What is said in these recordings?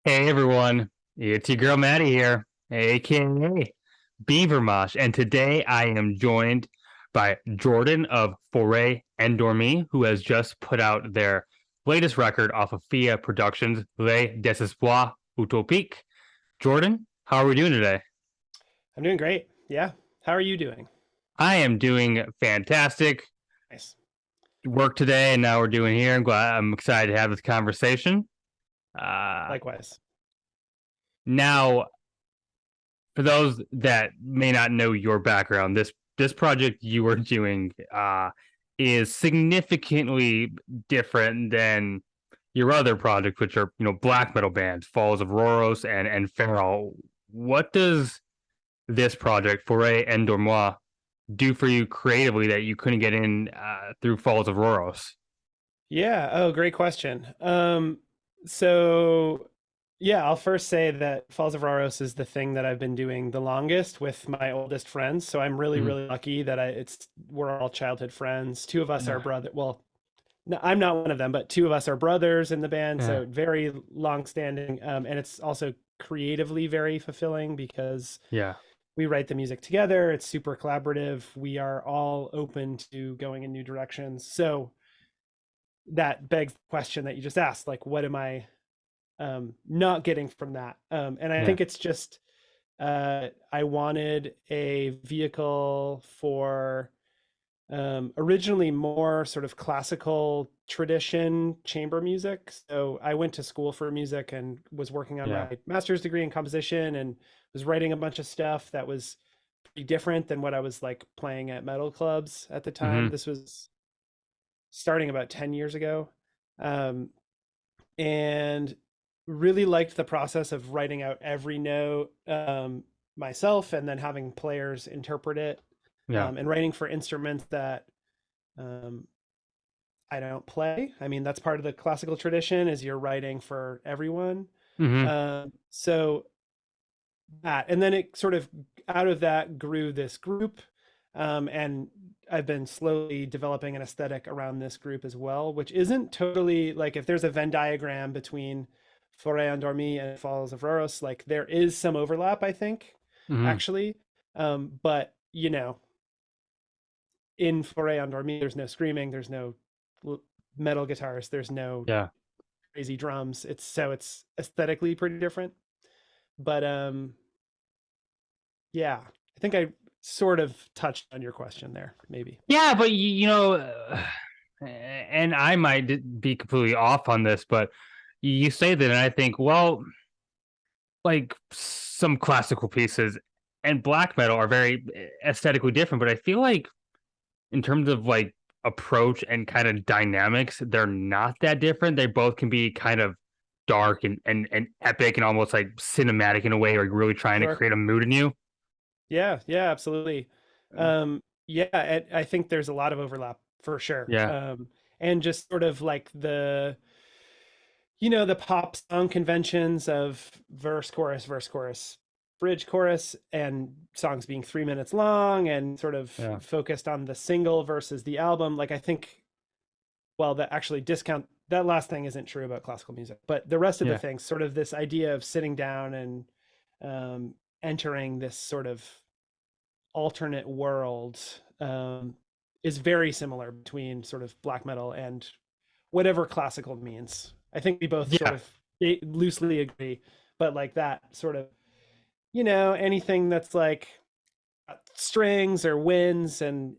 Hey everyone, it's your girl Maddie here, aka Beaver Mosh, and today I am joined by Jordan of Forêt Endormie, who has just put out their latest record off of FIA Productions, Les Desespoirs Utopique. Jordan, how are we doing today? I'm doing great. Yeah. How are you doing? I am doing fantastic. Nice. Work today, and now we're doing here. I'm excited to have this conversation. Uh, Likewise. Now, for those that may not know your background, this project you are doing is significantly different than your other projects, which are black metal bands, Falls of Rauros and Feral. What does this project, Forêt Endormie, do for you creatively that you couldn't get in through Falls of Rauros? Yeah. Oh, great question. So yeah, I'll first say that Falls of Rauros is the thing that I've been doing the longest with my oldest friends. So I'm really, Mhm. really lucky that we're all childhood friends. Two of us are Yeah, brother. Well, no, I'm not one of them, but two of us are brothers in the band. yeah, So very long standing. And it's also creatively very fulfilling because yeah, we write the music together. It's super collaborative. We are all open to going in new directions. So that begs the question that you just asked, like, what am I not getting from that? And I yeah, think it's just I wanted a vehicle for originally more sort of classical tradition chamber music. So I went to school for music and was working on yeah. my master's degree in composition and was writing a bunch of stuff that was pretty different than what I was like playing at metal clubs at the time. Hmm. This was starting about 10 years ago. Um, and really liked the process of writing out every note myself and then having players interpret it Yeah. and writing for instruments that um, I don't play. I mean, that's part of the classical tradition is you're writing for everyone. Hmm. So that, and then it sort of out of that grew this group. And I've been slowly developing an aesthetic around this group as well, which isn't totally like if there's a Venn diagram between Forêt Endormie and Falls of Rauros, like there is some overlap, I think, Hmm. actually. But in Forêt Endormie, there's no screaming, there's no metal guitars, there's no Yeah. crazy drums. It's aesthetically pretty different. But yeah, I think I sort of touched on your question there, maybe. Yeah, but and I might be completely off on this, but you say that, and I think, well, like some classical pieces and black metal are very aesthetically different, but I feel like in terms of like approach and kind of dynamics, they're not that different. They both can be kind of dark and epic and almost like cinematic in a way, like really trying to Sure. create a mood in you. Yeah, yeah, absolutely. Yeah, I think there's a lot of overlap for sure. Yeah, And just sort of like the pop song conventions of verse, chorus, bridge, chorus, and songs being 3 minutes long and sort of yeah, focused on the single versus the album. Like I think, well, that actually discount that last thing isn't true about classical music, but the rest of the yeah, things, sort of this idea of sitting down and entering this sort of alternate world is very similar between sort of black metal and whatever classical means. I think we both sort yeah. of loosely agree, but like that sort of, anything that's like strings or winds and,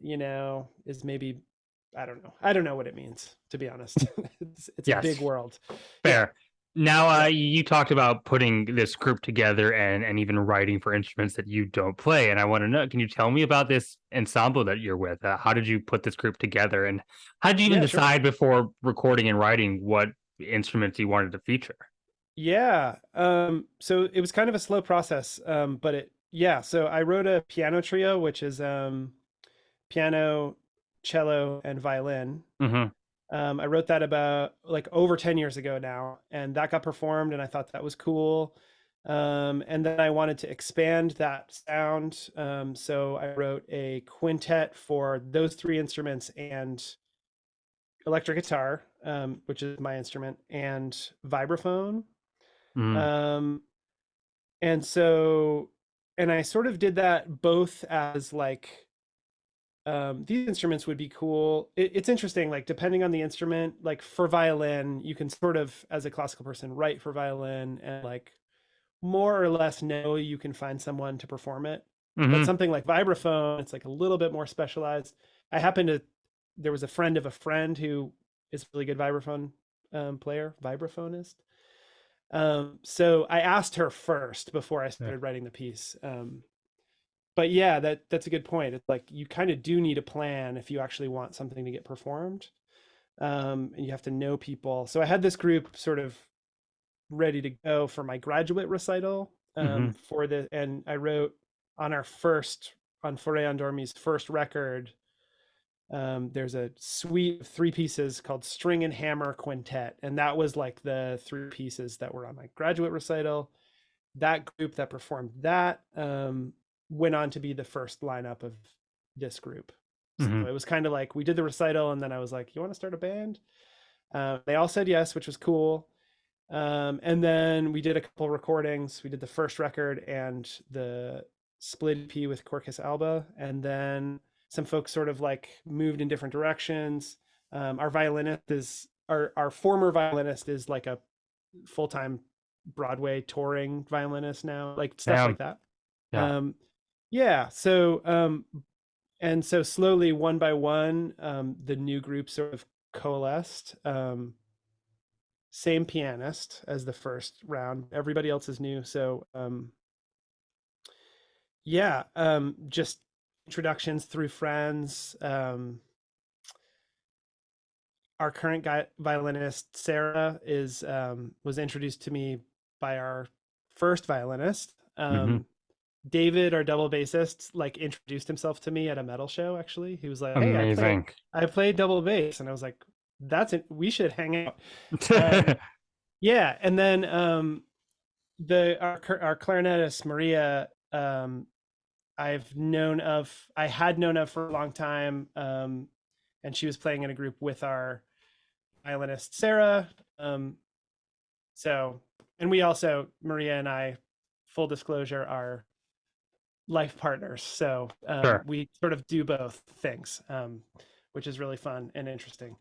is maybe, I don't know. I don't know what it means, to be honest. It's a big Yes. world. Yeah. Fair. Now, Yeah. you talked about putting this group together and even writing for instruments that you don't play. And I want to know, can you tell me about this ensemble that you're with? How did you put this group together, and how did you even Yeah, sure. decide before recording and writing what instruments you wanted to feature? Yeah. So it was kind of a slow process. But yeah, so I wrote a piano trio, which is piano, cello, and violin. Hmm. I wrote that about like over 10 years ago now, and that got performed, and I thought that was cool. And then I wanted to expand that sound. So I wrote a quintet for those three instruments and electric guitar, which is my instrument, and vibraphone. Mm. Um, and so, and I sort of did that both as like, these instruments would be cool. It's interesting, like depending on the instrument, like for violin, you can sort of, as a classical person, write for violin and like more or less know you can find someone to perform it. But Mm-hmm. something like vibraphone, it's like a little bit more specialized. I happen to, there was a friend of a friend who is a really good vibraphone player, vibraphonist. So I asked her first before I Yeah. started writing the piece. But yeah, that's a good point. It's like you kind of do need a plan if you actually want something to get performed. And you have to know people. So I had this group sort of ready to go for my graduate recital, Mm-hmm. for the, and I wrote on our first, on Forêt Endormie's first record. There's a suite of three pieces called String and Hammer Quintet, and that was like the three pieces that were on my graduate recital. That group that performed that went on to be the first lineup of this group. So Mm-hmm. it was kind of like we did the recital, and then I was like, "You want to start a band?" They all said yes, which was cool. And then we did a couple recordings. We did the first record and the split EP with Corcus Alba, and then some folks sort of like moved in different directions. Our violinist is our former violinist is like a full-time Broadway touring violinist now, like stuff like Damn. that. Yeah. Um, yeah, so and so slowly, one by one, the new group sort of coalesced. Same pianist as the first round. Everybody else is new. So yeah, just introductions through friends. Our current guy violinist Sarah is was introduced to me by our first violinist. Mm-hmm. David, our double bassist, like introduced himself to me at a metal show. Actually, he was like, "Hey, Amazing. I played double bass," and I was like, "That's it. We should hang out." Um, yeah, and then the our clarinetist Maria, I had known of for a long time, and she was playing in a group with our violinist Sarah. Um, so, and we also, Maria and I, full disclosure, are life partners. So Sure. we sort of do both things, which is really fun and interesting.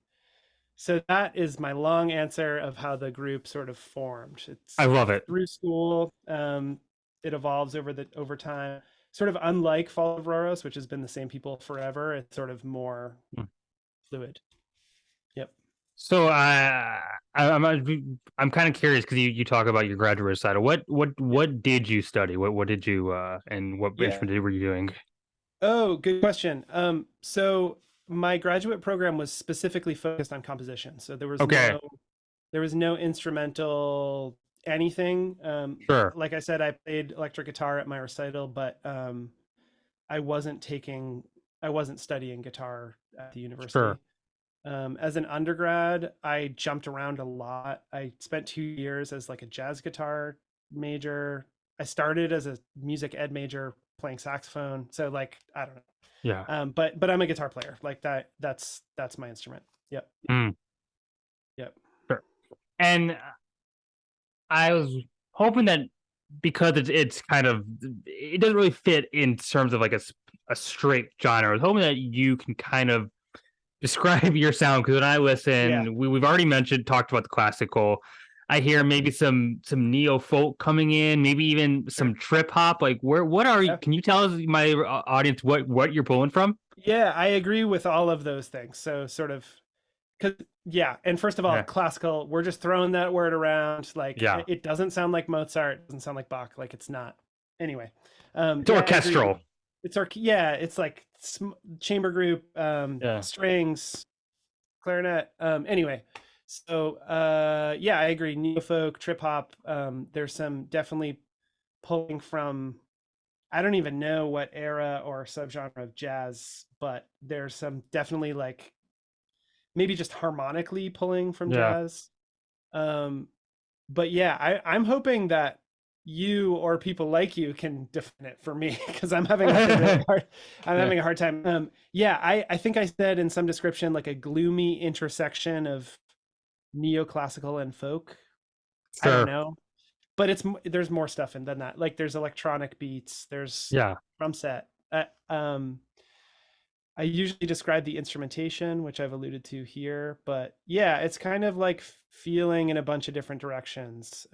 So that is my long answer of how the group sort of formed. I It's love it. through school. It evolves over time. Sort of unlike Falls of Rauros, which has been the same people forever. It's sort of more Mm. fluid. Yep. So I'm kind of curious because you talk about your graduate recital. Yep. What did you study? What did you and what Yeah. instrument were you doing? Oh, good question. So my graduate program was specifically focused on composition. So Okay. there was no instrumental anything. Sure. Like I said, I played electric guitar at my recital, but I wasn't taking, I wasn't studying guitar at the Sure. university. As an undergrad, I jumped around a lot. I spent 2 years as like a jazz guitar major. I started as a music ed major playing saxophone. So like, I don't know. Yeah. But I'm a guitar player. Like that's my instrument. Yep. Mm, Yep. sure. And I was hoping that because it's kind of it doesn't really fit in terms of like a straight genre. I was hoping that you can kind of describe your sound because when I Yeah. listen, we've already talked about the classical. I hear Yep. maybe some neo folk coming in, maybe even Sure. some trip hop. Like what are you? Yeah. Can you tell us my audience what you're pulling from? Yeah, I agree with all of those things. So sort of, because yeah, and first of all, Yeah, classical, we're just throwing that word around. Like yeah, it doesn't sound like Mozart, it doesn't sound like Bach, like it's not. Anyway, it's yeah, I agree. orchestral. It's yeah, it's like chamber group, Yeah, strings, clarinet. Anyway, so yeah, I agree. Neofolk, trip hop. There's some definitely pulling from, I don't even know what era or subgenre of jazz, but there's some definitely like maybe just harmonically pulling from yeah. jazz. Um, but yeah, I'm hoping that you or people like you can define it for me because I'm having like a really hard, I'm Yeah, having a hard time. Yeah, I think I said in some description like a gloomy intersection of neoclassical and folk. I don't sure. know. but there's more stuff in than that. Like there's electronic beats, there's Yeah. drum set. I usually describe the instrumentation, which I've alluded to here, but yeah, it's kind of like feeling in a bunch of different directions.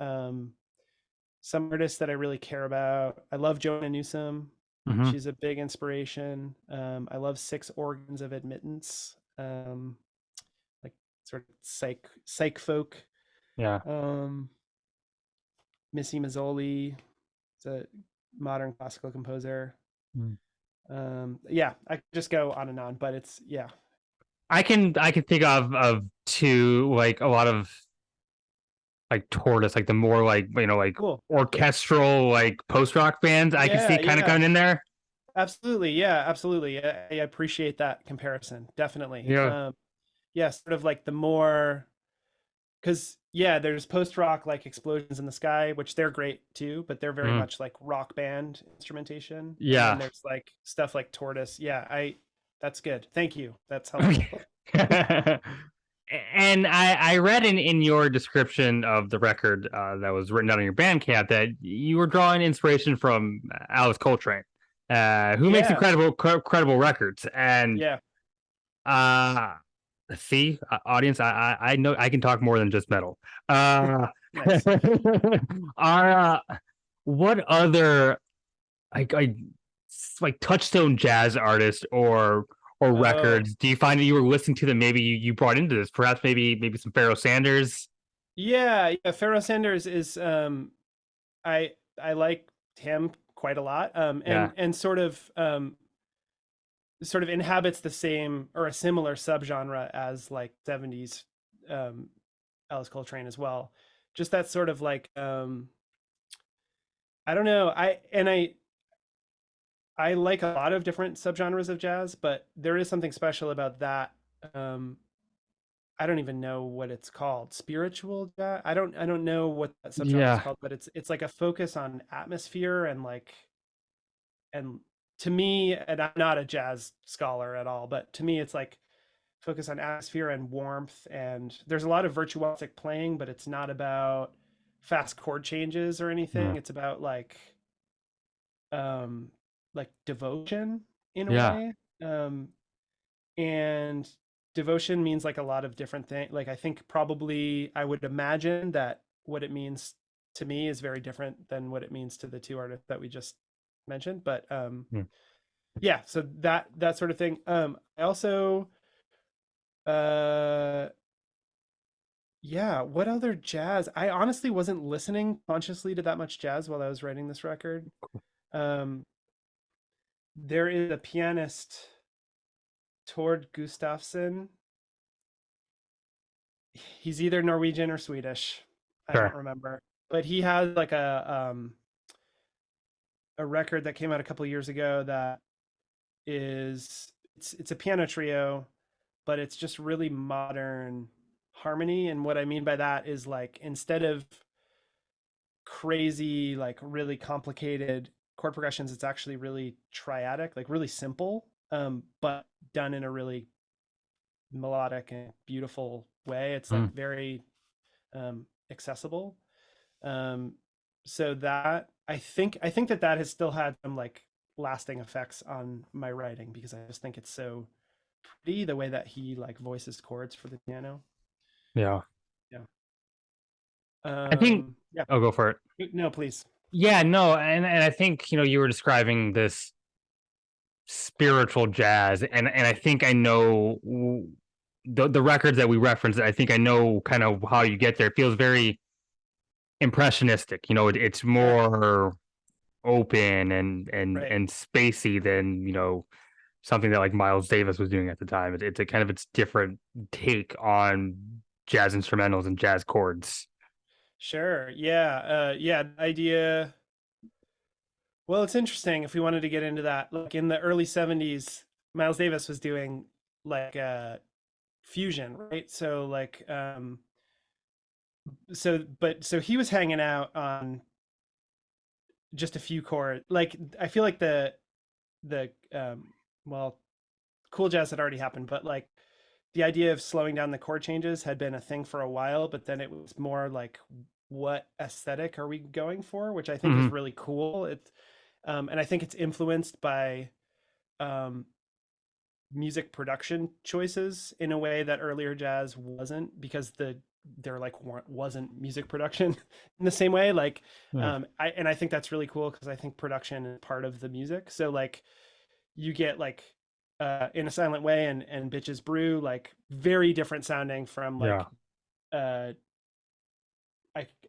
Some artists that I really care about. I love Joanna Newsom. Hmm. She's a big inspiration. I love Six Organs of Admittance, like sort of psych folk. Yeah. Um, Missy Mazzoli is a modern classical composer. Mm. Yeah, I could just go on and on, but it's yeah, I can think of two, like a lot of like Tortoise, like the more like like cool. orchestral like post rock bands. I can Yeah, see kind of yeah, coming in there. absolutely. Yeah, absolutely. I appreciate that comparison. Definitely. Yeah. Yeah, sort of like the more because yeah, there's post rock like Explosions in the Sky, which they're great too, but they're very Mm. much like rock band instrumentation. And then Yeah. there's like stuff like Tortoise. Yeah, I that's good. Thank you. That's helpful. Okay. And I read in your description of the record that was written down on your Bandcamp that you were drawing inspiration from Alice Coltrane, who makes Yeah, incredible records. And yeah, uh, see, audience, I know I can talk more than just metal. Uh, nice. are what other like like touchstone jazz artists or Oh, records do you find that you were listening to that maybe you brought into this? Perhaps maybe some Pharoah Sanders. yeah, yeah. Pharoah Sanders is I like him quite a lot. Yeah. And sort of inhabits the same or a similar subgenre as like 70s um Alice Coltrane as well. Just that sort of like I don't know. I like a lot of different subgenres of jazz, but there is something special about that. Um I don't even know what it's called. Spiritual jazz. I don't know what that subgenre is Yeah. called, but it's like a focus on atmosphere and like and to me, and I'm not a jazz scholar at all, but to me it's like focus on atmosphere and warmth, and there's a lot of virtuosic playing, but it's not about fast chord changes or anything. Mm. It's about um like devotion in a Yeah. way. And devotion means like a lot of different things. Like I think probably I would imagine that what it means to me is very different than what it means to the two artists that we just mentioned. But Mm. yeah, so that sort of thing. I also uh yeah, what other jazz? I honestly wasn't listening consciously to that much jazz while I was writing this record. Um there is a pianist, Tord Gustafsson. He's either Norwegian or Swedish. I don't Sure. remember. But he has like a record that came out a couple years ago that is it's a piano trio, but it's just really modern harmony. And what I mean by that is like instead of crazy, like really complicated chord progressions, it's actually really triadic, like really simple, but done in a really melodic and beautiful way. It's like Mm. very accessible. Um, so that I think that that has still had some like lasting effects on my writing because I just think it's so pretty the way that he like voices chords for the piano. Yeah. Yeah. I think Yeah. I'll go for it. No, please. Yeah, no, and I think you were describing this spiritual jazz, and I think I know the records that we referenced. I think I know kind of how you get there. It feels very impressionistic. It's Yeah. more open Right. and spacey than something that like Miles Davis was doing at the time. It's a kind of its different take on jazz instrumentals and jazz chords. Sure. Yeah. Yeah. The idea. Well, it's interesting if we wanted to get into that. Like in the early 70s, Miles Davis was doing like fusion, right? So like so he was hanging out on just a few chords. Like I feel like the well, cool jazz had already happened, but like the idea of slowing down the chord changes had been a thing for a while, but then it was more like what aesthetic are we going for, which I think is Hmm. really cool. It's and I think it's influenced by um, music production choices in a way that earlier jazz wasn't, because there like wasn't music production in the same way. Like Yeah. I think that's really cool because I think production is part of the music. So like you get like In a Silent Way and Bitches Brew, like very different sounding from Yeah. like uh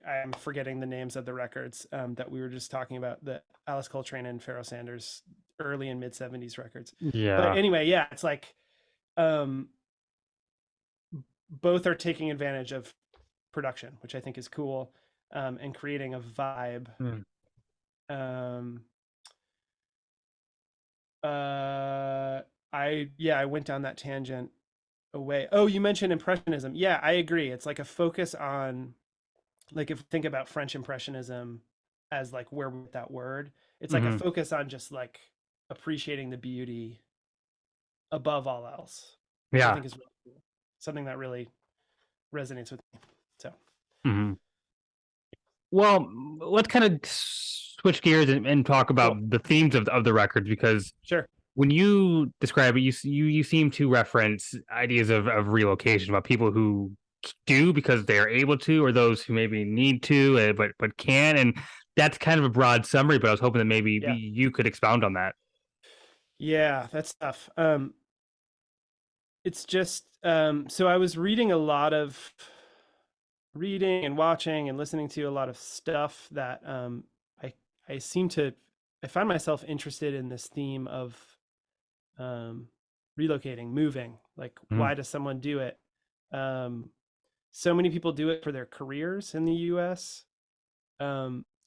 I'm forgetting the names of the records that we were just talking about, the Alice Coltrane and Pharoah Sanders early and mid 70s records. But Yeah. anyway, yeah, it's like um, both are taking advantage of production, which I think is cool, and creating a vibe. Mm. Um, I went down that tangent away. Oh, you mentioned impressionism. Yeah, I agree. It's like a focus on, like, if you think about French impressionism as like where we get that word, it's like a Hmm. focus on just like appreciating the beauty above all else, which I Yeah. think is really cool. Something that really resonates with me. So Hmm. Well, let's kind of switch gears and talk cool. about the themes of the records, because Sure. when you describe it, you seem to reference ideas of relocation, about people who do because they are able to, or those who maybe need to, but can. And that's kind of a broad summary, but I was hoping that maybe Yeah. you could expound on that. Yeah, that's tough. It's just so I was reading and watching and listening to a lot of stuff that I I seem to I find myself interested in this theme of um, relocating, moving. Like, Mhm. why does someone do it? Um, so many people do it for their careers in the U.S.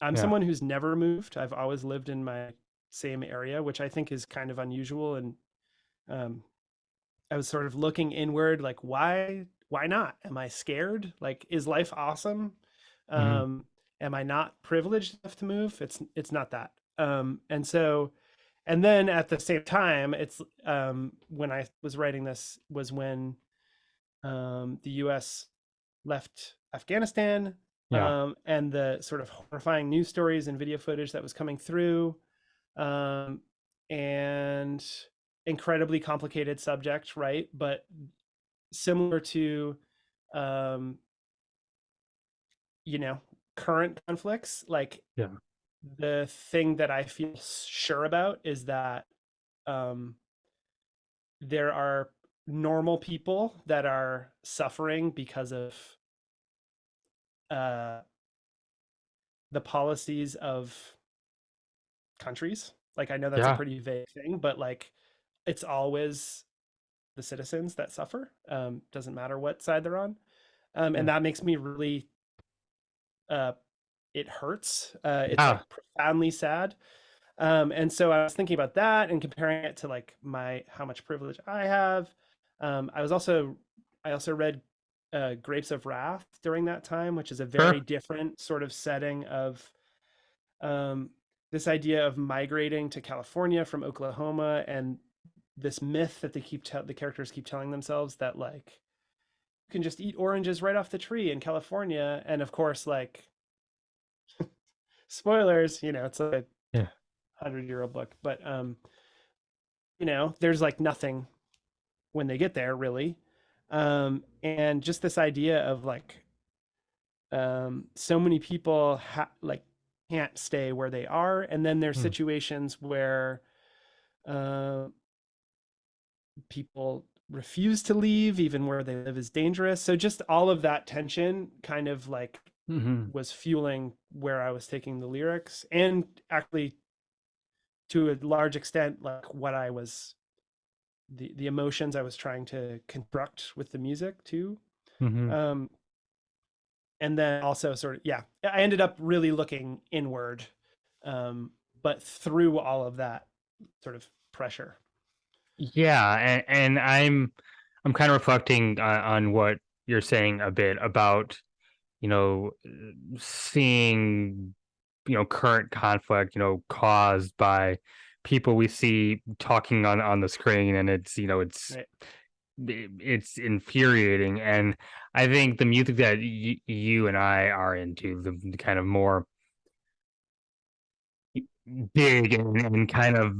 I'm Yeah. someone who's never moved. I've always lived in my same area, which I think is kind of unusual. And um, I was sort of looking inward, like, why not? Am I scared? Like, is life awesome? Hmm. Um, am I not privileged enough to move? It's not that. And so, and then at the same time, it's when I was writing this was when the U.S. left Afghanistan, Yeah. and the sort of horrifying news stories and video footage that was coming through, um, and incredibly complicated subject, right? But similar to, um, you know, current conflicts, like Yeah. the thing that I feel sure about is that um, there are normal people that are suffering because of uh, the policies of countries. Like, I know that's a Yeah. pretty vague thing, but like it's always the citizens that suffer. Doesn't matter what side they're on. And Yeah. that makes me really uh, it hurts. It's like Yeah. profoundly sad. And so I was thinking about that and comparing it to like my how much privilege I have. I also read Grapes of Wrath during that time, which is a very Sure. different sort of setting of um, this idea of migrating to California from Oklahoma, and this myth that the characters keep telling themselves that like you can just eat oranges right off the tree in California, and of course, like, spoilers, it's like a Yeah. 100-year-old book, but there's like nothing when they get there really, and just this idea of like so many people like can't stay where they are, and then there's Mm. situations where uh, people refuse to leave even where they live is dangerous. So just all of that tension kind of like Hmm. was fueling where I was taking the lyrics, and actually to a large extent like what I was the emotions I was trying to construct with the music too. Hmm. um and then also sort of, yeah, I ended up really looking inward, um but through all of that sort of pressure. Yeah, and I'm kind of reflecting on what you're saying a bit about, seeing, current conflict, caused by people we see talking on the screen, and it's, it's Right. it's infuriating. And I think the music that you and I are into, the kind of more big and kind of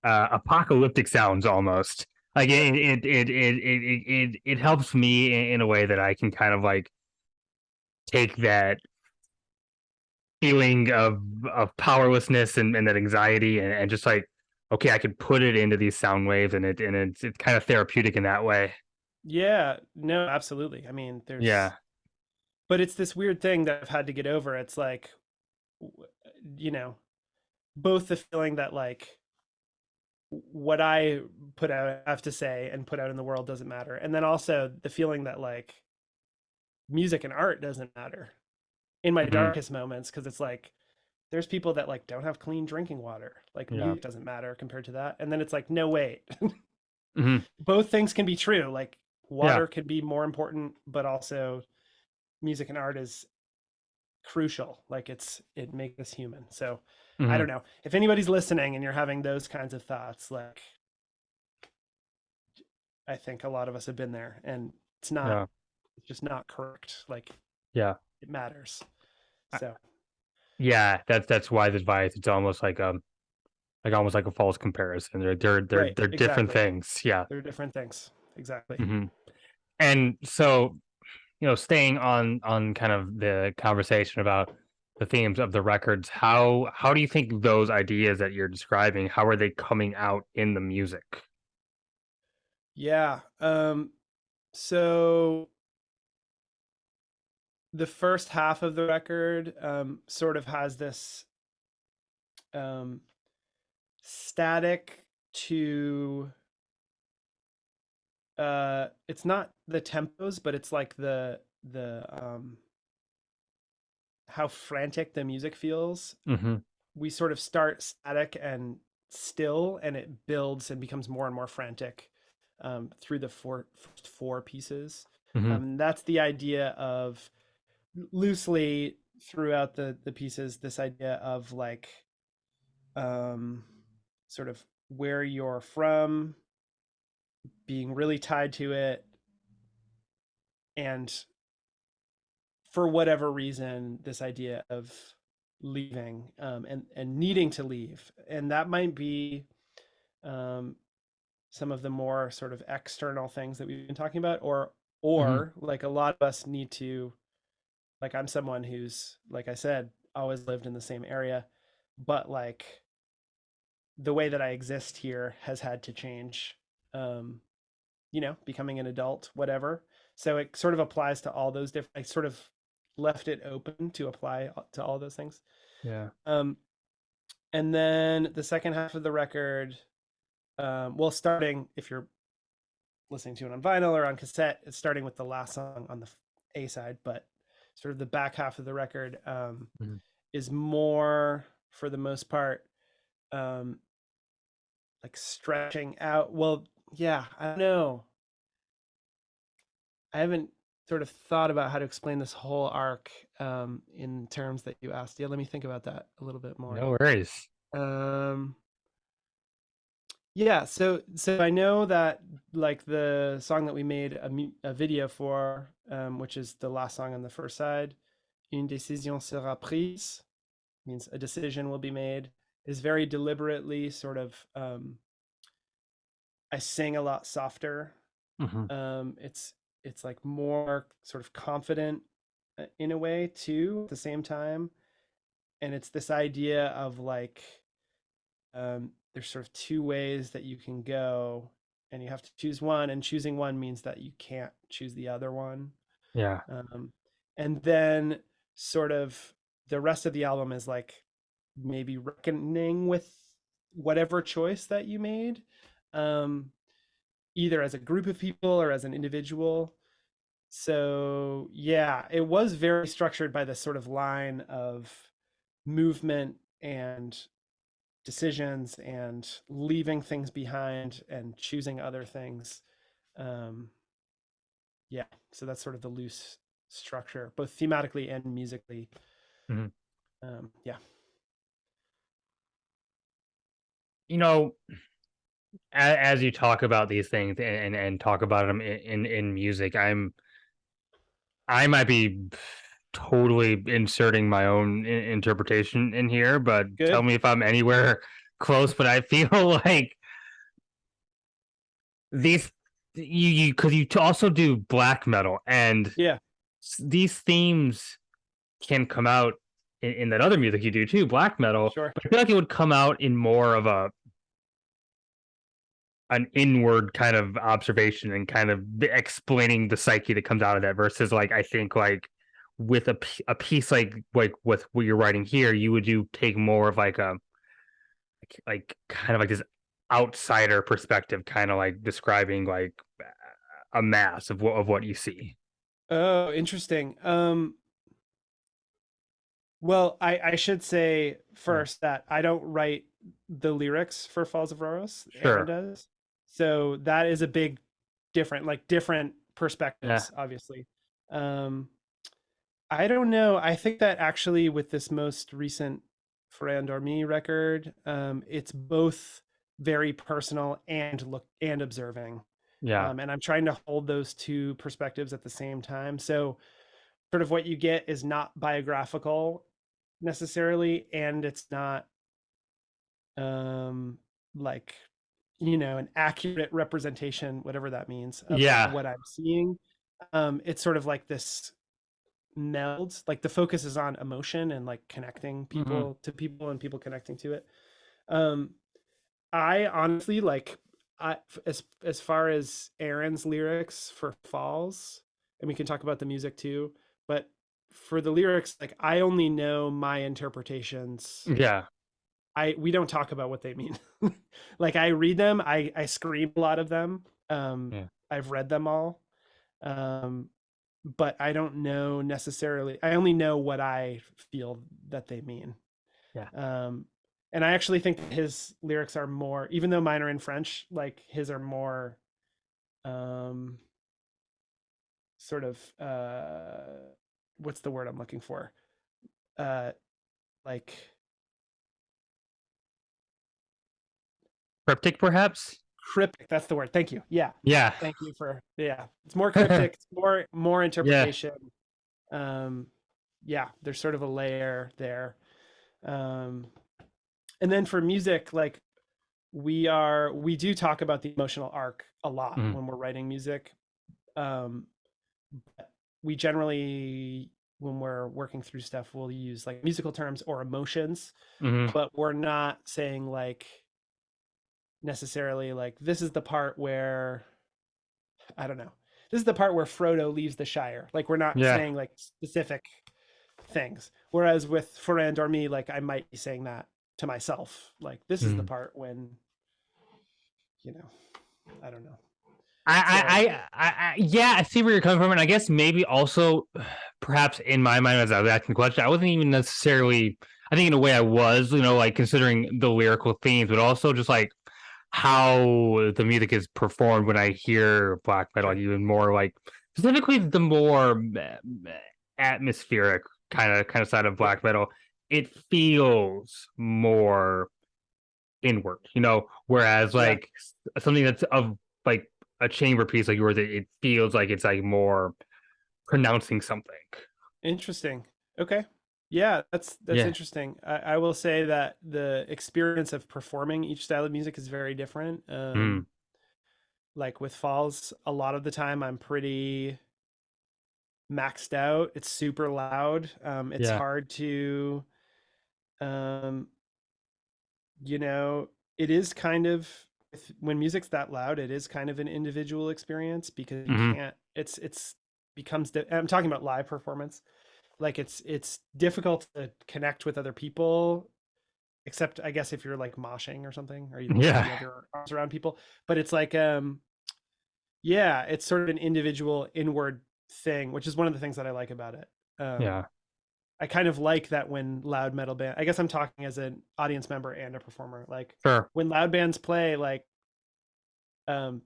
apocalyptic sounds almost. Like Sure. it helps me in a way that I can kind of like take that feeling of powerlessness and that anxiety and just like, okay, I could put it into these sound waves, and it's kind of therapeutic in that way. Yeah, no, absolutely. I mean, Yeah. but it's this weird thing that I've had to get over. It's like, you know, both the feeling that like what I put out, have to say and put out in the world doesn't matter. And then also the feeling that like music and art doesn't matter in my Hmm. darkest moments. Cause it's like, there's people that like don't have clean drinking water. Like Yeah. music doesn't matter compared to that. And then it's like, no, wait, Hmm. both things can be true. Like Yeah. water could be more important, but also music and art is crucial. Like it makes us human. So I Hmm. don't know if anybody's listening and you're having those kinds of thoughts, like I think a lot of us have been there and Yeah. it's just not correct. Like Yeah. it matters. I- So Yeah, that's wise advice. It's almost like almost like a false comparison. right, They're different exactly. things. Yeah. They're different things. Exactly. Hmm. And so, staying on kind of the conversation about the themes of the records, how do you think those ideas that you're describing, how are they coming out in the music? Yeah. So the first half of the record sort of has this um, static to it's not the tempos, but it's like the how frantic the music feels. Hmm. We sort of start static and still, and it builds and becomes more and more frantic through the first four pieces. Hmm. That's the idea of loosely throughout the pieces, this idea of like um, sort of where you're from, being really tied to it, and for whatever reason, this idea of leaving and needing to leave, and that might be um, some of the more sort of external things that we've been talking about, Hmm. or like a lot of us need to, like I'm someone who's, like I said, always lived in the same area, but like the way that I exist here has had to change. Um, becoming an adult, whatever. So it sort of applies to all those different. I sort of left it open to apply to all those things. Yeah. Um, and then the second half of the record, well, starting if you're listening to it on vinyl or on cassette, it's starting with the last song on the A side, but sort of the back half of the record Hmm. is more, for the most part, um, like stretching out. Well, yeah, I don't know. I haven't sort of thought about how to explain this whole arc in terms that you asked. Yeah, let me think about that a little bit more. No worries. Um, yeah, so I know that like the song that we made a video for, which is the last song on the first side, "Une décision sera prise," means a decision will be made, is very deliberately sort of. I sing a lot softer. Hmm. It's like more sort of confident in a way too at the same time, and it's this idea of like there's sort of two ways that you can go and you have to choose one, and choosing one means that you can't choose the other one. Yeah. um, and then sort of the rest of the album is like maybe reckoning with whatever choice that you made, um, either as a group of people or as an individual. So yeah, it was very structured by this sort of line of movement and decisions and leaving things behind and choosing other things. Um, yeah, so that's sort of the loose structure, both thematically and musically. Hmm. Yeah. You know, as you talk about these things and talk about them in music, I might be totally inserting my own interpretation in here, but tell Good. me if I'm anywhere close. But I feel like these you because you also do black metal, and Yeah, these themes can come out in that other music you do too, black metal. sure. But I feel like it would come out in more of a an inward kind of observation and kind of explaining the psyche that comes out of that versus like I think like with a piece like with what you're writing here, you would do take more of like a like kind of like this outsider perspective, kind of like describing like a mass of what you see. Oh, interesting. Well, I should say Yeah. first that I don't write the lyrics for Falls of Rauros. Aaron Sure. does. So that is a big different, like different Yeah. perspectives, obviously. Um, I don't know. I think that actually with this most recent Forêt Endormie record, it's both very personal and look and observing. Yeah. And I'm trying to hold those two perspectives at the same time. So sort of what you get is not biographical necessarily, and it's not um like an accurate representation, whatever that means, of like Yeah. what I'm seeing. It's sort of like this meld, like the focus is on emotion and like connecting Hmm. people to people and people connecting to it. um I honestly like, I as far as Aaron's lyrics for Falls, and we can talk about the music too, but for the lyrics, like I only know my interpretations. Yeah. We don't talk about what they mean. Like I read them, I scream a lot of them. Yeah. I've read them all. Um but I don't know necessarily. I only know what I feel that they mean. Yeah. Um, and I actually think his lyrics are more, even though mine are in French, like his are more um, sort of what's the word I'm looking for? Uh, like Cryptic, perhaps. cryptic. That's the word. Thank you. Yeah. Yeah. Thank you for, yeah. It's more cryptic. It's more Yeah. interpretation. Um, yeah. There's sort of a layer there. Um, and then for music, like we do talk about the emotional arc a lot Hmm. when we're writing music. um we generally, when we're working through stuff, we'll use like musical terms or emotions, Hmm. but we're not saying like necessarily like this is the part where, I don't know, this is the part where Frodo leaves the Shire. Like we're not Yeah. saying like specific things, whereas with Ferrand or me, like I might be saying that to myself, like this is the Mhm. part when, you know I don't know. So Yeah, I see where you're coming from, and I guess maybe also, perhaps in my mind as I was asking the question, I wasn't even necessarily. I think in a way I was, like considering the lyrical themes, but also just like how the music is performed when I hear black metal, like sure. even more like specifically the more atmospheric kind of side of Yeah. black metal. It feels more inward, whereas Yeah. like something that's of like a chamber piece like yours, it feels like it's like more pronouncing something. Interesting. Okay. Yeah, that's Yeah. interesting. I will say that the experience of performing each style of music is very different. Mm. Like with Falls, a lot of the time I'm pretty maxed out. It's super loud. It's Yeah. hard to, um, you know, it is kind of, when music's that loud, it is kind of an individual experience because you Hmm. can't. It's becomes. I'm talking about live performance. Like it's difficult to connect with other people, except I guess if you're like moshing or something, or Yeah. you have your arms around people. But it's like yeah, it's sort of an individual inward thing, which is one of the things that I like about it. um Yeah. I kind of like that when loud metal band, I guess I'm talking as an audience member and a performer, like Sure. when loud bands play, like um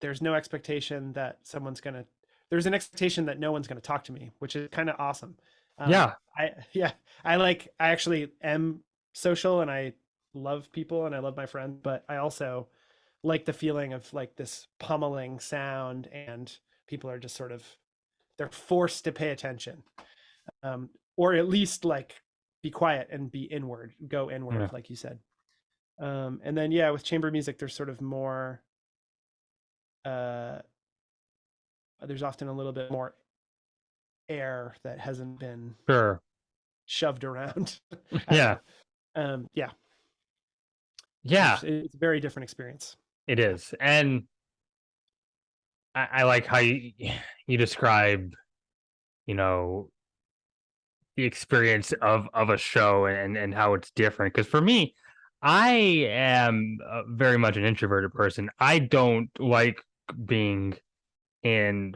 there's no expectation that there's an expectation that no one's gonna talk to me, which is kind of awesome. Yeah. Yeah, I actually am social and I love people and I love my friends, but I also like the feeling of like this pummeling sound, and people are just sort of, they're forced to pay attention, or at least like be quiet and be inward, go Yeah. inward, like you said. And then yeah, with chamber music, there's sort of more. Uh, there's often a little bit more air that hasn't been Sure. shoved around. I don't Yeah. know. Yeah, it's Yeah, interesting. It's a very different experience. it is. And I like how you describe, you know, the experience of a show and how it's different. Because for me, I am very much an introverted person. I don't like being in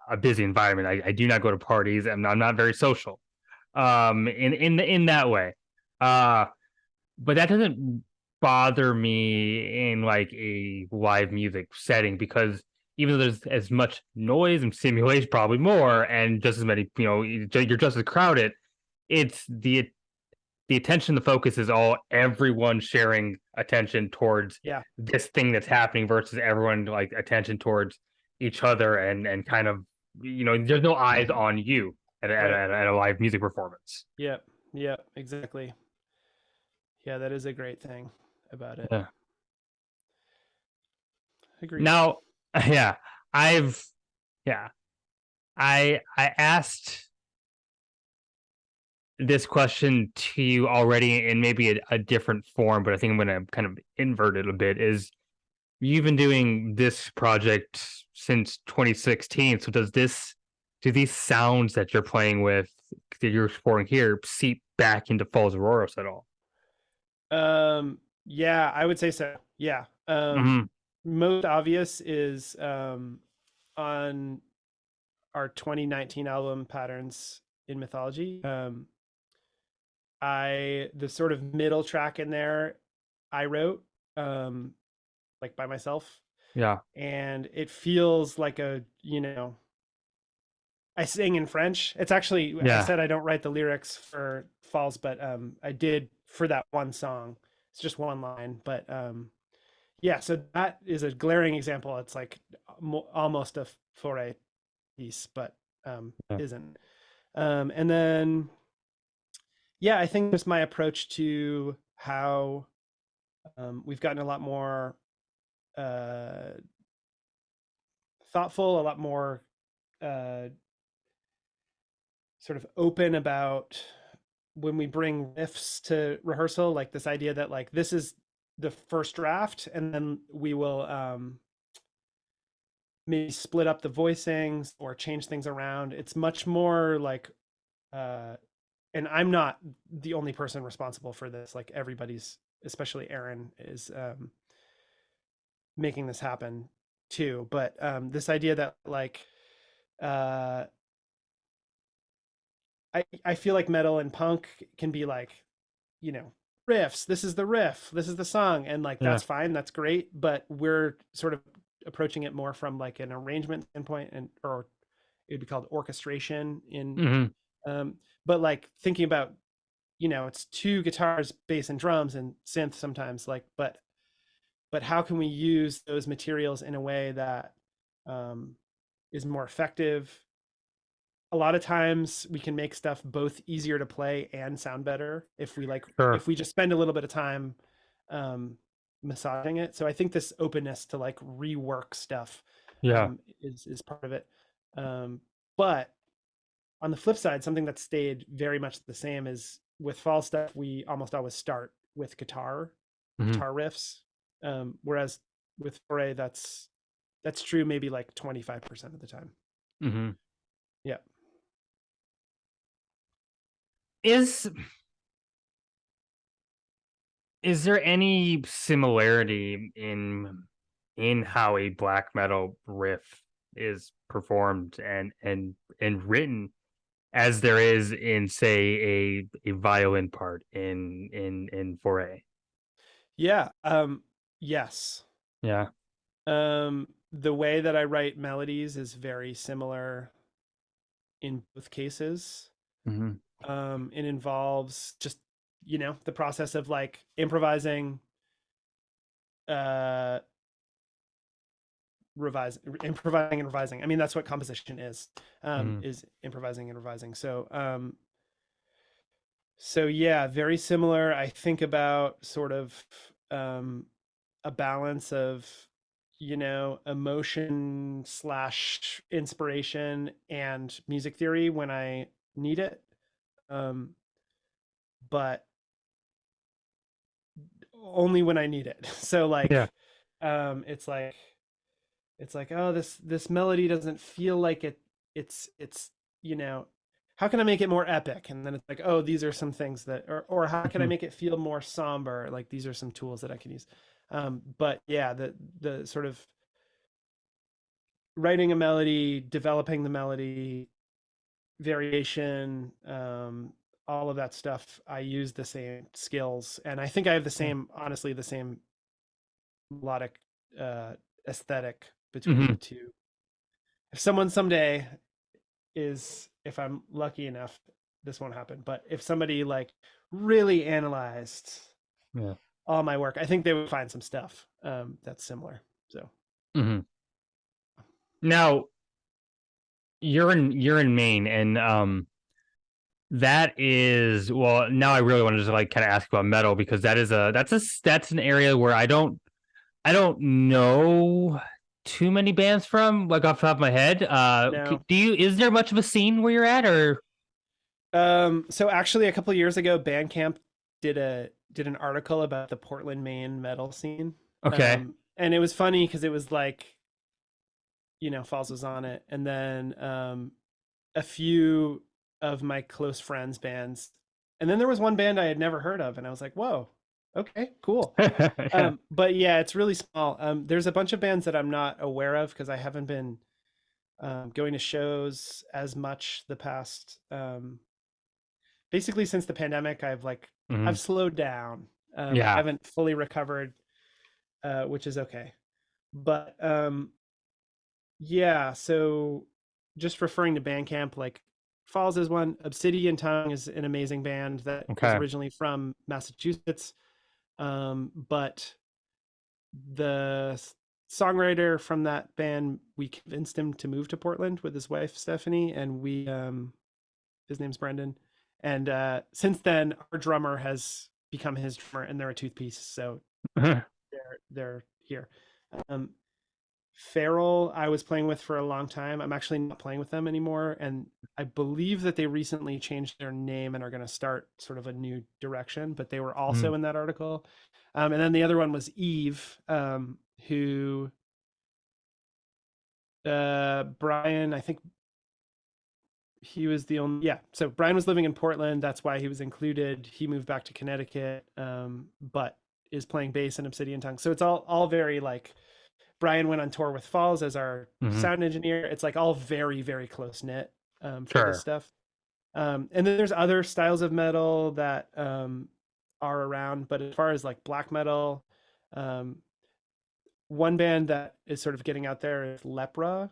a busy environment. I do not go to parties, and I'm not very social. In that way. Uh, but that doesn't bother me in like a live music setting because even though there's as much noise and stimulation, probably more, and just as many, you're just as crowded. It's the attention, the focus is all everyone sharing attention towards Yeah, this thing that's happening versus everyone like attention towards each other and kind of there's no eyes on you right. at a live music performance. Yeah, yeah, exactly. Yeah, that is a great thing about it. Yeah. Agreed. Now, yeah, I've yeah, I asked this question to you already in maybe a different form, but I think I'm going to kind of invert it a bit. Is you've been doing this project since 2016, so do these sounds that you're playing with that you're exploring here seep back into Falls of Rauros at all? Yeah, I would say so. Yeah. Hmm. Most obvious is on our 2019 album Patterns in Mythology. The sort of middle track in there I wrote um like by myself, Yeah, and it feels like a, I sing in French. It's actually, I yeah, said I don't write the lyrics for Falls, but I did for that one song. It's just one line, but yeah, so that is a glaring example. It's like almost a Forêt piece, but yeah, isn't. And then yeah, I think just my approach to how we've gotten a lot more uh, thoughtful, a lot more uh, sort of open about when we bring riffs to rehearsal, like this idea that like this is the first draft, and then we will maybe split up the voicings or change things around. It's much more like, uh, and I'm not the only person responsible for this. Like everybody's, especially Aaron, is making this happen too. But this idea that like uh, I feel like metal and punk can be like, riffs. This is the riff. This is the song, and like yeah. that's fine. That's great. But we're sort of approaching it more from like an arrangement standpoint, and or it'd be called orchestration in. Hmm. Um, but like thinking about, it's two guitars, bass, and drums, and synth sometimes. Like, but how can we use those materials in a way that um, is more effective? A lot of times we can make stuff both easier to play and sound better if we like, Sure. if we just spend a little bit of time um massaging it. So I think this openness to like rework stuff Yeah. is part of it. But on the flip side, something that stayed very much the same is with fall stuff, we almost always start with Hmm. guitar riffs. Whereas with Foray, that's true maybe like 25% of the time. Hmm. Yeah. Is is there any similarity in how a black metal riff is performed and written as there is in say a violin part in Foray? Yeah. Yes. Yeah. The way that I write melodies is very similar in both cases. Hmm. It involves just, the process of like improvising, improvising and revising. I mean, that's what composition Mm-hmm. is improvising and revising. So yeah, very similar. I think about sort of um, a balance of, emotion slash inspiration and music theory when I need it. Um, but only when I need it. So Yeah. like, it's like, oh, this melody doesn't feel like it's you know how can I make it more epic? And then it's like, oh, these are some things that, or how can I Mm-hmm. make it feel more somber? Like these are some tools that I can use. But yeah, the sort of writing a melody, developing the melody, variation, all of that stuff, I use the same skills, and I think I have the Yeah. same, honestly, the same melodic uh, aesthetic between Mm-hmm. the two. If someone someday is, if I'm lucky enough, this won't happen, but if somebody like really analyzed Yeah. all my work, I think they would find some stuff that's similar. So Mm-hmm. Now you're in Maine, and that is, well, now I really want to just like kind of ask about metal, because that's an area where I don't know too many bands from, like off the top of my head. no. Is there much of a scene where you're at, or So actually, a couple of years ago, Bandcamp did an article about the Portland, Maine metal scene, okay? and it was funny because it was like, Falls was on it, and then a few of my close friends' bands, and then there was one band I had never heard of, and I was like, whoa, okay, cool. Yeah. But yeah, it's really small. There's a bunch of bands that I'm not aware of because I haven't been going to shows as much the past basically since the pandemic. Mhm. I've slowed down. I Yeah. haven't fully recovered, which is okay. But yeah, so just referring to Bandcamp, like Falls is one. Obsidian Tongue is an amazing band that was Okay. originally from Massachusetts, but the songwriter from that band, we convinced him to move to Portland with his wife Stephanie, and we his name's Brendan. And since then, our drummer has become his drummer, and they're a toothpiece, so they're here. Um, Feral, I was playing with for a long time. I'm actually not playing with them anymore, and I believe that they recently changed their name and are going to start sort of a new direction. But they were also Mhm. in that article. And then the other one was Eve, who Brian, I think he was the only, yeah, so Brian was living in Portland, that's why he was included. He moved back to Connecticut, but is playing bass in Obsidian Tongue, so it's all very like, Brian went on tour with Falls as our Mhm. sound engineer. It's like all very very close knit for this Sure. stuff. And then there's other styles of metal that are around, but as far as like black metal, um, one band that is sort of getting out there is Lepra,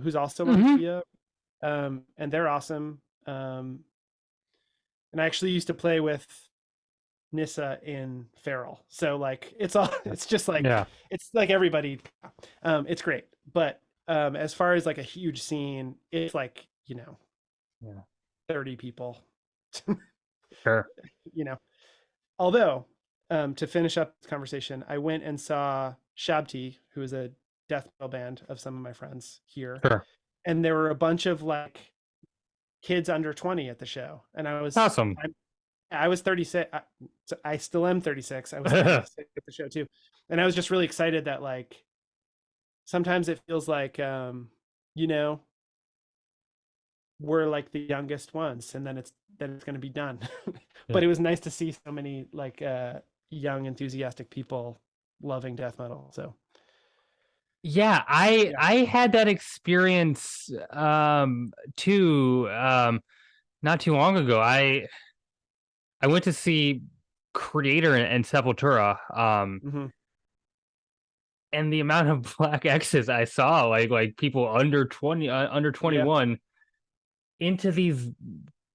who's also in Hmm. Latvia, and they're awesome. And I actually used to play with Nissa in Feral, so like it's all it's just like, Yeah. it's like everybody. It's great, but as far as like a huge scene, it's like, Yeah. 30 people. Sure. you know Although, to finish up this conversation, I went and saw Shabti, who is a death metal band of some of my friends here, Sure. and there were a bunch of like kids under 20 at the show, and Awesome. I was 36. So I still am 36. I was 36 at the show too. And I was just really excited that like sometimes it feels like, you know, we're like the youngest ones, and then it's going to be done. Yeah. But it was nice to see so many like young enthusiastic people loving death metal. So Yeah, I yeah. I had that experience too, not too long ago. I went to see Creator and Sepultura, Hmm. and the amount of black X's I saw, like people under 20, under Yeah. 21, into these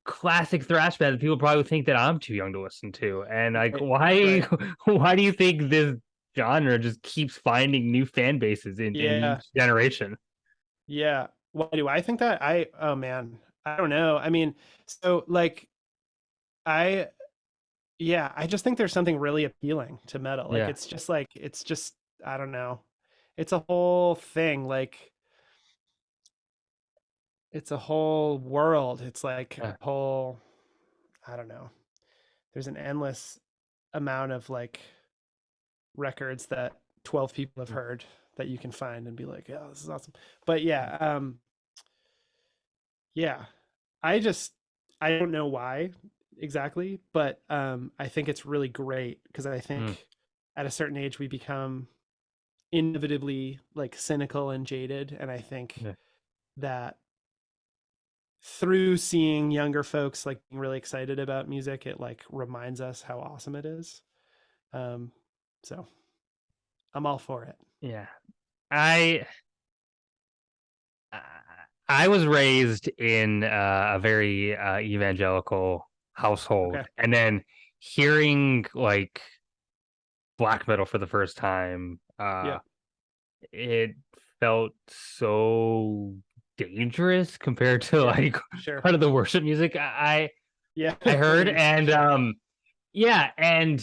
classic thrash bands. People probably think that I'm too young to listen to, and like, Right. why Right. why do you think this genre just keeps finding new fan bases in Yeah. each generation. Yeah. Why do I think that? Oh man, I don't know. I mean, so like I yeah, I just think there's something really appealing to metal. Yeah. It's just I don't know. It's a whole thing. Like it's a whole world. It's like Yeah. a whole I don't know. There's an endless amount of like records that 12 people have heard that you can find and be like, "Oh, this is awesome." But yeah. I just I don't know why exactly, but I think it's really great because I Mm, think at a certain age we become inevitably like cynical and jaded, and I think yeah. that through seeing younger folks like being really excited about music, it like reminds us how awesome it is. Um, so I'm all for it. Yeah. I I was raised in a very evangelical household, Okay. and then hearing like black metal for the first time, Yeah. it felt so dangerous compared to Yeah. like Sure. kind of the worship music Yeah. I heard, and Sure. yeah, and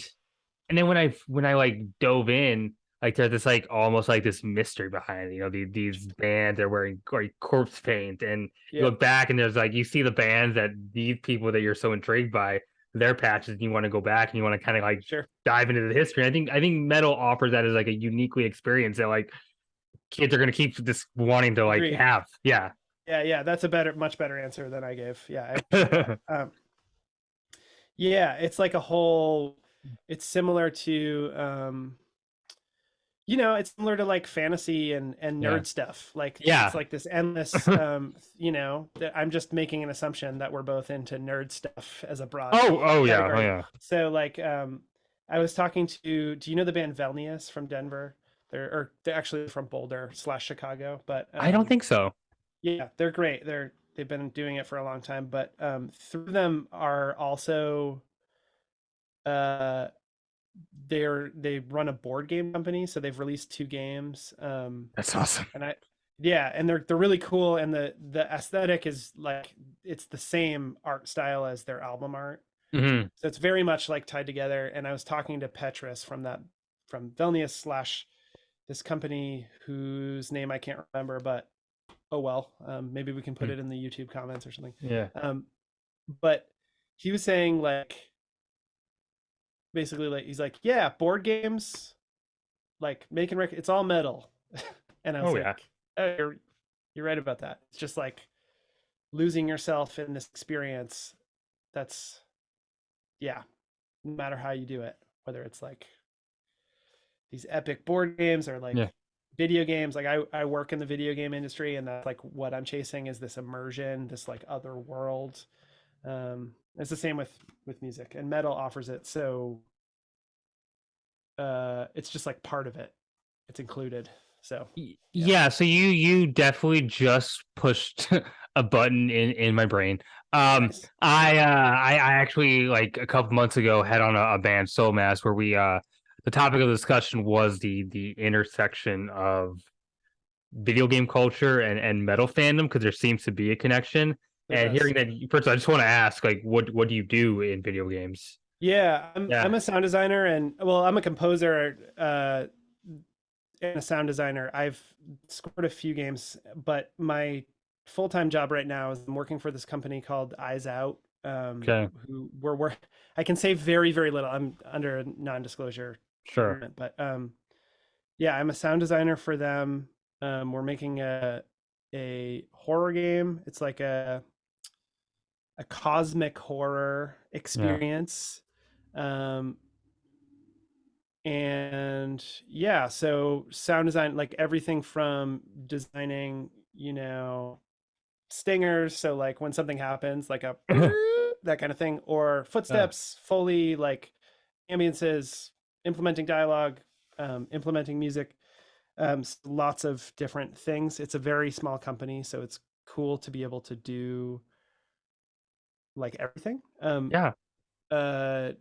then when I like dove in, like there's this like almost like this mystery behind it. You know, these bands are wearing like corpse paint, and you Yeah. look back and there's like you see the bands that these people that you're so intrigued by their patches, and you want to go back and you want to kind of like Sure. dive into the history. I think metal offers that as like a uniquely experience that like kids are gonna keep just wanting to like Agreed. have. Yeah. Yeah. That's a much better answer than I gave. Yeah, I appreciate that. Yeah, it's like a whole it's similar to it's similar to like fantasy and Yeah. nerd stuff. Like it's Yeah. like this endless that I'm just making an assumption that we're both into nerd stuff as a broad Oh yeah. Oh category. yeah. So like I was talking to do you know the band Velnius from Denver? They're actually from Boulder slash Chicago, but I don't think so. yeah, they're great. They've been doing it for a long time, but through them are also uh they run a board game company, so they've released two games. That's awesome. And I yeah, and they're really cool, and the aesthetic is like it's the same art style as their album art. Hmm. So it's very much like tied together. And I was talking to Petrus from Vilnius slash this company whose name I can't remember, but oh well. Maybe we can put it in the YouTube comments or something. Yeah. Um, but he was saying like basically like he's like, yeah, board games like making record it's all metal. And I was Oh yeah. like, oh, you're right about that. It's just like losing yourself in this experience that's yeah, no matter how you do it, whether it's like these epic board games or Yeah. like video games. Like I work in the video game industry, and that's like what I'm chasing is this immersion, this like other world. It's the same with music, and metal offers it. So it's just like part of it. It's included. So yeah, Yeah, so you definitely just pushed a button in my brain. nice. I actually like a couple months ago had on a band Soul Mass where we the topic of the discussion was the intersection of video game culture and metal fandom because there seems to be a connection. There And hearing does. that first, I just want to ask, like, what do you do in video games? Yeah, I'm Yeah. a sound designer, and well, I'm a composer and a sound designer. I've scored a few games, but my full-time job right now is I'm working for this company called Eyes Out, Okay. who we're I can say very, very little. I'm under a non-disclosure Sure. agreement, but yeah, I'm a sound designer for them. We're making a horror game. It's like a cosmic horror Yeah. experience. Um, and yeah, so sound design, like everything from designing, stingers, so like when something happens, like a that kind of thing, or uh, footsteps, Foley, like ambiances, implementing dialogue, implementing music, lots of different things. It's a very small company, so it's cool to be able to do like everything. yeah. Uh,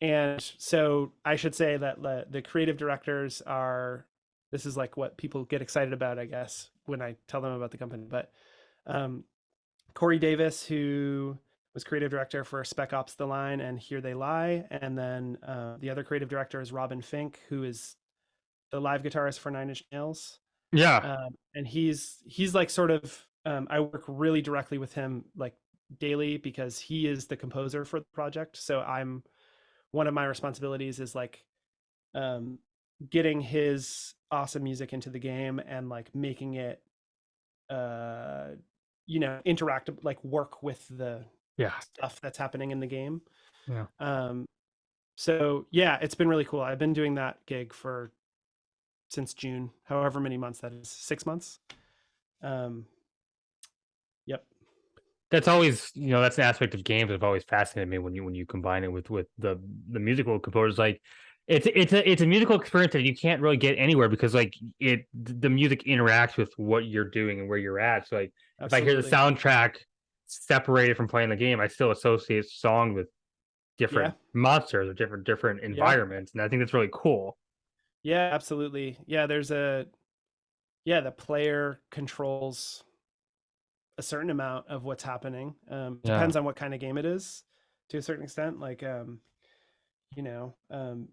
And so I should say that the creative directors are, this is like what people get excited about, I guess, when I tell them about the company. But um, Corey Davis, who was creative director for Spec Ops: The Line and Here They Lie, and then the other creative director is Robin Fink, who is the live guitarist for Nine Inch Nails. Yeah. And he's like sort of I work really directly with him like daily because he is the composer for the project. So I'm one of my responsibilities is like um, getting his awesome music into the game and like making it uh, interactive, like work with the Yeah. stuff that's happening in the game. Yeah. Um, so yeah, it's been really cool. I've been doing that gig for since June, however many months that is, 6 months. Um, yep. That's always, that's an aspect of games that have always fascinated me when you combine it with the musical composers. Like, it's a musical experience that you can't really get anywhere because like the music interacts with what you're doing and where you're at. So like if I hear the Absolutely. soundtrack separated from playing the game, I still associate song with Yeah. different monsters or different Yeah. environments, and I think that's really cool. Yeah, absolutely. Yeah, the player controls a certain amount of what's happening. Yeah. Depends on what kind of game it is to a certain extent. You know, um,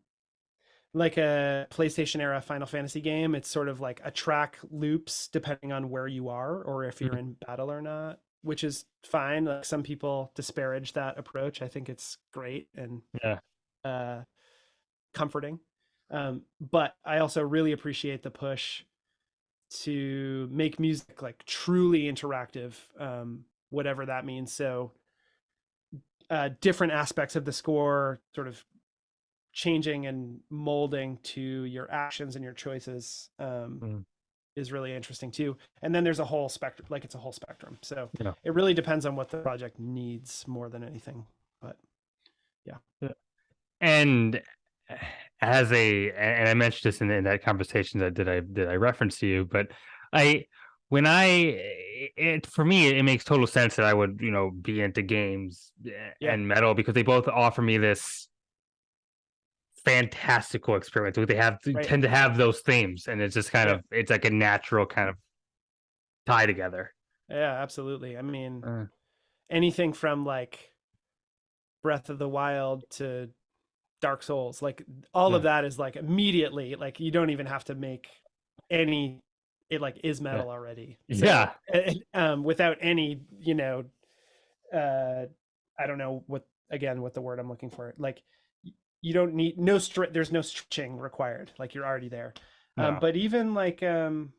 like a PlayStation era Final Fantasy game, it's sort of like a track loops depending on where you are or if you're Mhm. in battle or not, which is fine. Like some people disparage that approach. I think it's great and Yeah. uh, comforting. But I also really appreciate the push to make music like truly interactive, whatever that means. So different aspects of the score sort of changing and molding to your actions and your choices Mm. is really interesting too. And then there's a whole spectrum, like it's a whole spectrum. So Yeah. it really depends on what the project needs more than anything. But yeah, Yeah. And and I mentioned this in that conversation that I referenced to you, but I when I it for me it makes total sense that I would be into games yeah, and metal because they both offer me this fantastical experience. They right. tend to have those themes, and it's just kind Yeah, of it's like a natural kind of tie together. yeah, absolutely. I mean, Uh, anything from like Breath of the Wild to Dark Souls, like all of yeah, that is like immediately, like you don't even have to make any, it like is yeah, metal already. So, yeah, without any, uh, I don't know what the word I'm looking for. Like you don't need there's no stretching required. Like you're already there. no, But even like, yeah,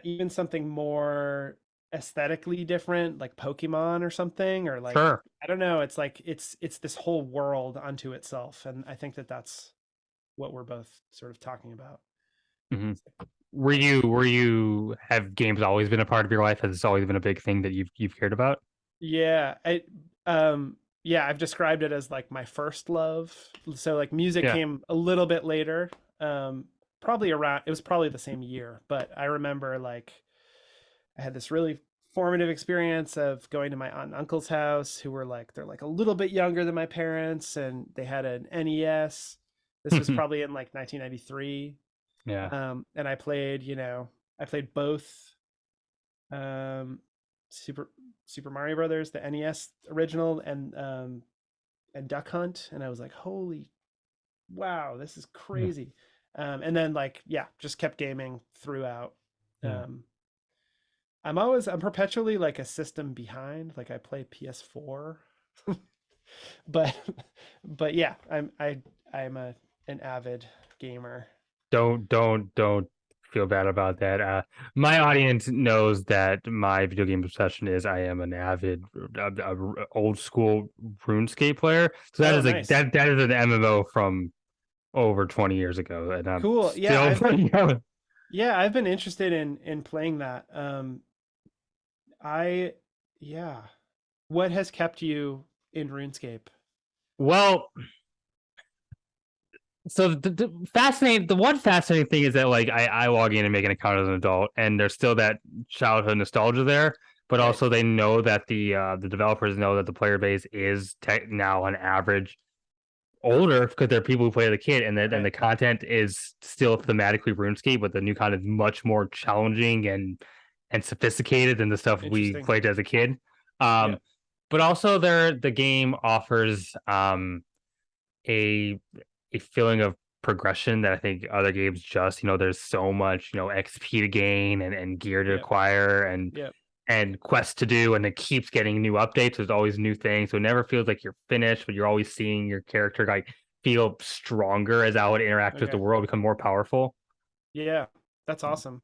even something more aesthetically different, like Pokemon or something, or like sure. I don't know. It's like it's this whole world unto itself, and I think that that's what we're both sort of talking about. Hmm. It's like, Were you have games always been a part of your life? Has this always been a big thing that you've cared about? yeah, yeah, I've described it as like my first love. So like music Yeah. came a little bit later. Um, probably around it was probably the same year, but I remember like I had this really formative experience of going to my aunt and uncle's house who were like they're like a little bit younger than my parents and they had an NES. This was probably in like 1993. Yeah. And I played both um Super Super Mario Brothers, the NES original and Duck Hunt and I was like, "Holy wow, this is Yeah. crazy." And then like yeah, just kept gaming throughout. Yeah. Um I'm perpetually like a system behind. Like I play PS4, but but yeah, I'm an avid gamer. Don't feel bad about that. My audience knows that my video game obsession is I am an avid old school RuneScape player. So that Oh, is like nice. that is an MMO from over 20 years ago, and I'm Cool. still playing it. Yeah, I've been interested in playing that. I yeah. What has kept you in RuneScape? Well, so the one fascinating thing is that like I log in and make an account as an adult, and there's still that childhood nostalgia there, but Right. also they know that the developers know that the player base is now on average older because they're people who play as a kid, and Right. the content is still thematically RuneScape, but the new content is much more challenging and sophisticated than the stuff we Interesting. played as a kid. Yeah. Um, but also the game offers a a feeling of progression that I think other games just, there's so much, XP to gain and gear to Yeah. acquire Yeah. and quests to do, and it keeps getting new updates. There's always new things. So it never feels like you're finished, but you're always seeing your character like feel stronger as how it interacts with the Okay. world, become more powerful. Yeah. That's awesome.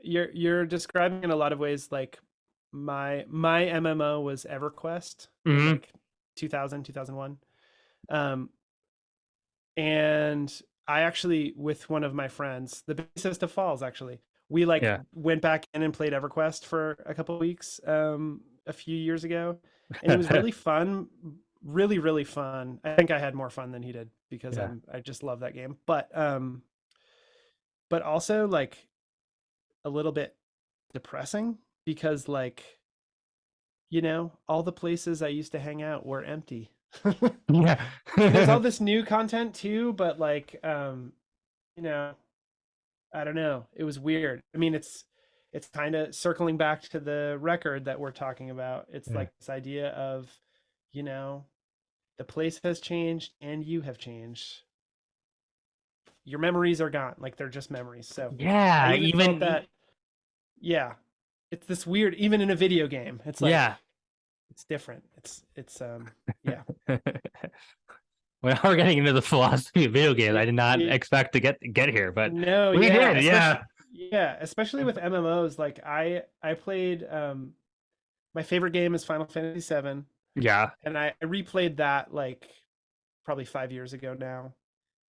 You're describing in a lot of ways like my MMO was EverQuest in Hmm. like 2000, 2001. Um, and I actually, with one of my friends, the bassist of Falls, actually, we like Yeah. went back in and played EverQuest for a couple of weeks a few years ago, and it was really fun, really really fun. I think I had more fun than he did because Yeah. I just love that game, but also like a little bit depressing because like all the places I used to hang out were empty. Yeah. And there's all this new content too, but like you know I don't know, it was weird. I mean, it's kind of circling back to the record that we're talking about. It's Yeah. like this idea of you know the place has changed and you have changed. Your memories are gone, like they're just memories. So I Yeah. even felt Even that. Yeah, it's this weird, even in a video game it's like yeah. it's different. It's yeah. When we're getting into the philosophy of video games, I It, did not it, expect to get here, but no, we yeah, did. Yeah. especially with MMOs. Like I played my favorite game is Final Fantasy 7, Yeah. and I replayed that like probably 5 years ago now.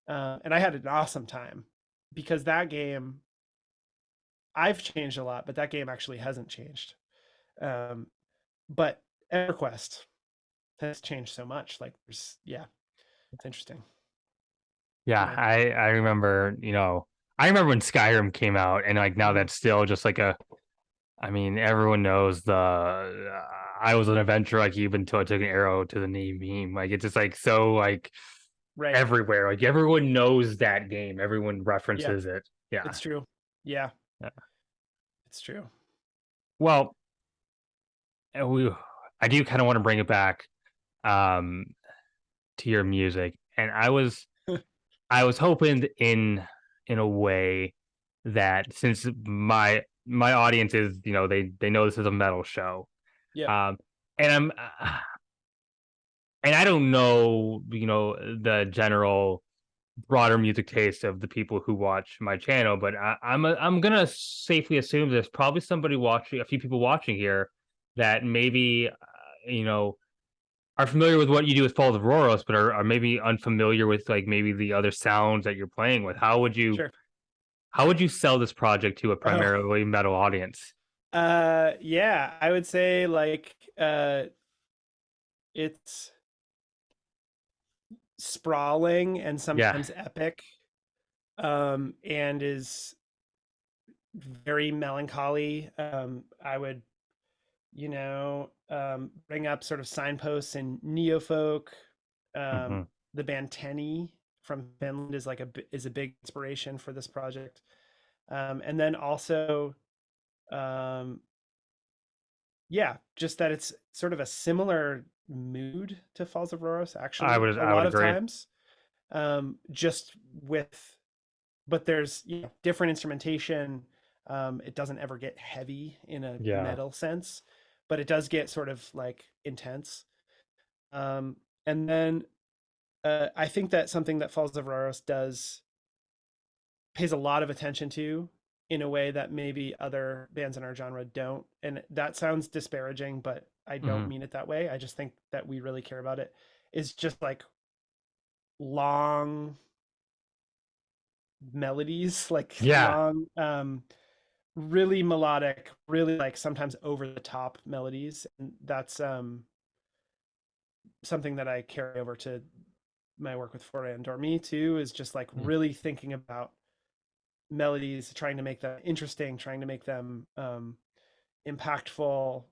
And I had an awesome time because that game, I've changed a lot, but that game actually hasn't changed. Um, but EverQuest has changed so much. Like yeah, it's interesting. Yeah, Yeah. I remember, I remember when Skyrim came out, and like now Hmm. that's still just like I mean, everyone knows I was an adventurer like you until I took an arrow to the knee meme. Like it's just like so like Right. everywhere. Like everyone knows that game. Everyone Yeah, references it. Yeah. it's true. Yeah, Yeah. it's true. Well, we I do kind of want to bring it back um to your music. And I was hoping in a way that since my audience is, they know this is a metal show. Yep. Um and I don't know, the general broader music taste of the people who watch my channel, but I'm gonna safely assume there's probably a few people watching here that maybe you know are familiar with what you do with Falls of Rauros, but are maybe unfamiliar with like maybe the other sounds that you're playing with. Sure. How would you sell this project to a Oh, primarily metal audience? yeah, I would say like it's sprawling and Yeah. sometimes epic, and is very melancholy. I would, bring up sort of signposts in neofolk. Hmm. The band Tenny from Finland is like is a big inspiration for this project. And then also, um, yeah, just that it's sort of a similar mood to Falls of Rauros, actually, a I would lot of agree. times. Just with, but there's different instrumentation. It doesn't ever get heavy in a Yeah. metal sense, but it does get sort of like intense. Um, and then I think that something that Falls of Rauros does pays a lot of attention to in a way that maybe other bands in our genre don't. And that sounds disparaging, but I don't Hmm. mean it that way. I just think that we really care about it. Is just like long melodies, like Yeah. long, really melodic, really like sometimes over the top melodies. And that's something that I carry over to my work with Forêt Endormie too, is just like Mm. really thinking about melodies, trying to make them interesting, trying to make them impactful,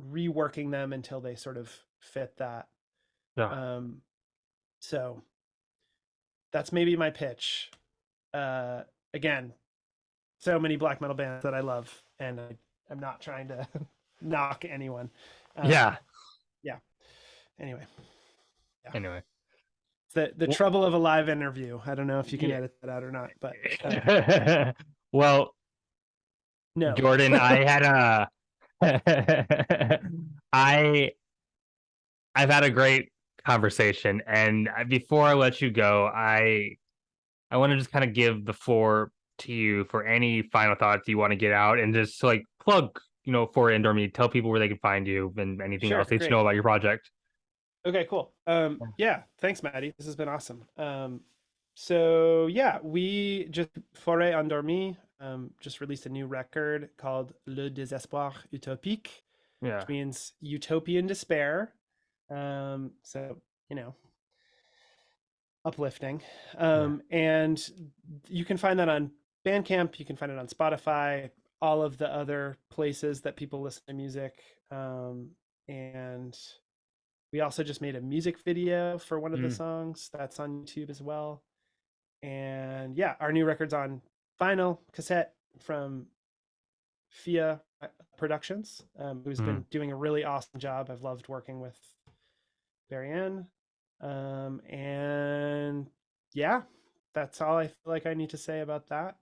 reworking them until they sort of fit that. Yeah. Um, So that's maybe my pitch. Again, so many black metal bands that I love, and I'm not trying to knock anyone. Yeah. Yeah. Anyway, yeah. Anyway. It's the Well, trouble of a live interview. I don't know if you can yeah. edit that out or not, but Well, no. Jordan, I had a I I've had a great conversation, and before I let you go, I want to just kind of give the floor to you for any final thoughts you want to get out, and just like plug, Forêt Endormie, tell people where they can find you, and anything Sure, else they should great. know about your project. Okay, cool. Yeah, thanks, Maddie. This has been awesome. So yeah, we just Forêt Endormie just released a new record called Le Désespoir Utopique, Yeah. which means utopian despair. So you know, uplifting. Yeah. And you can find that on Bandcamp. You can find it on Spotify, all of the other places that people listen to music. And we also just made a music video for one of the Mm. songs that's on YouTube as well. And yeah, our new record's on vinyl, cassette from Fia Productions, who's Mm. been doing a really awesome job. I've loved working with Marianne. And yeah, that's all I feel like I need to say about that.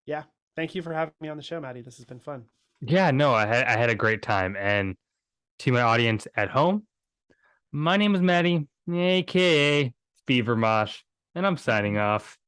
Yeah, thank you for having me on the show, Maddie. This has been fun. Yeah, no, I had a great time. And to my audience at home, my name is Maddie, aka Beaver Mosh, and I'm signing off.